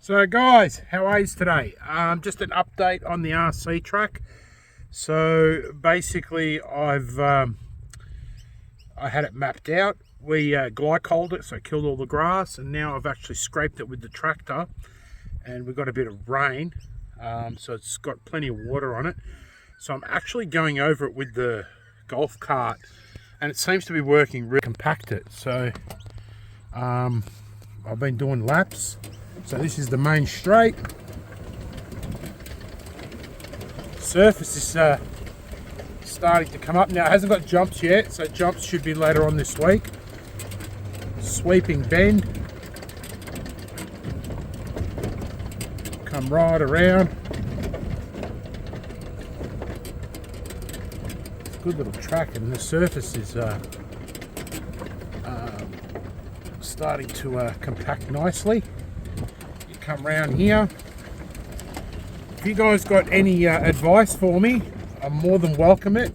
So guys, how are you today? Just an update on the RC track. So basically I had it mapped out. We glycoled it, so killed all the grass, and now I've actually scraped it with the tractor, and we got a bit of rain, so it's got plenty of water on it. So I'm actually going over it with the golf cart, and it seems to be working really compacted. So I've been doing laps. So this is the main straight. Surface is starting to come up now. It hasn't got jumps yet, so jumps should be later on this week. Sweeping bend. Come right around. It's a good little track, and the surface is starting to compact nicely. Come round here. If you guys got any advice for me, I'm more than welcome it.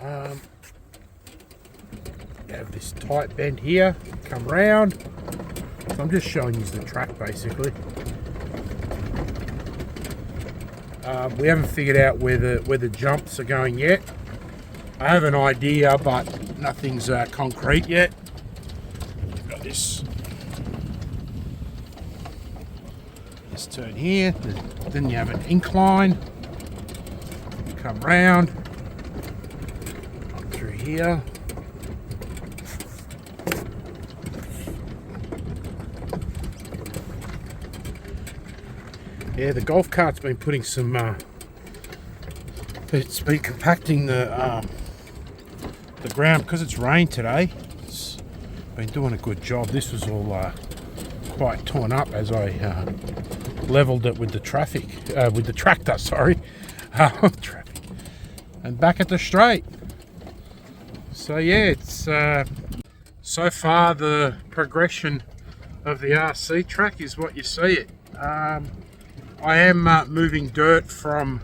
You have this tight bend here, come round. So I'm just showing you the track basically. We haven't figured out where the jumps are going yet. I have an idea, but nothing's concrete yet. Got this turn here, then you have an incline, come round, through here, yeah, the golf cart's been putting some, it's been compacting the ground because it's rained today. It's been doing a good job. This was all quite torn up as I leveled it with the tractor, sorry. Traffic. And back at the straight. So yeah, it's so far the progression of the RC track is what you see it. I am moving dirt from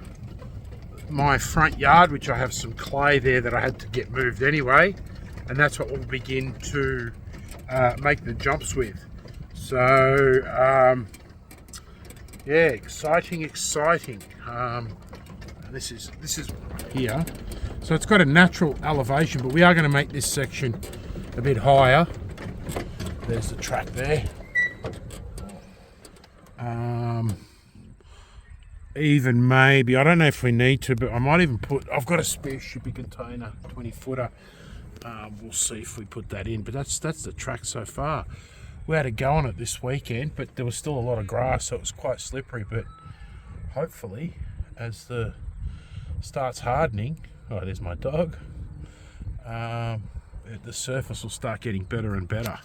my front yard, which I have some clay there that I had to get moved anyway, and that's what we'll begin to make the jumps with. So yeah, exciting. This is here, so it's got a natural elevation, but we are going to make this section a bit higher. There's the track there. Even maybe, I don't know if we need to, but I might even I've got a spare shipping container, 20-footer. We'll see if we put that in, but that's the track so far. We had a go on it this weekend, but there was still a lot of grass, so it was quite slippery. But hopefully, as the starts hardening, oh, there's my dog, the surface will start getting better and better.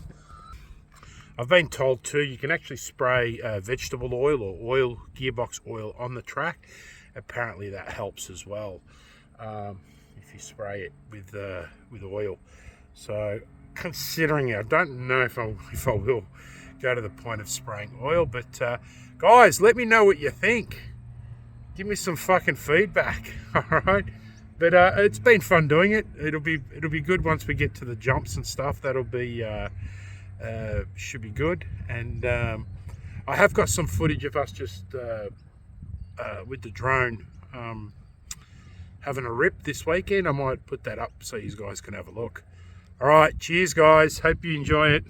I've been told too, you can actually spray vegetable oil or gearbox oil on the track. Apparently that helps as well, if you spray it with oil. So considering it, I don't know if I will go to the point of spraying oil, but guys, let me know what you think. Give me some fucking feedback. All right, but it's been fun doing it. It'll be good once we get to the jumps and stuff. That'll be should be good. And I have got some footage of us just with the drone having a rip this weekend. I might put that up so you guys can have a look. All right, cheers guys, hope you enjoy it.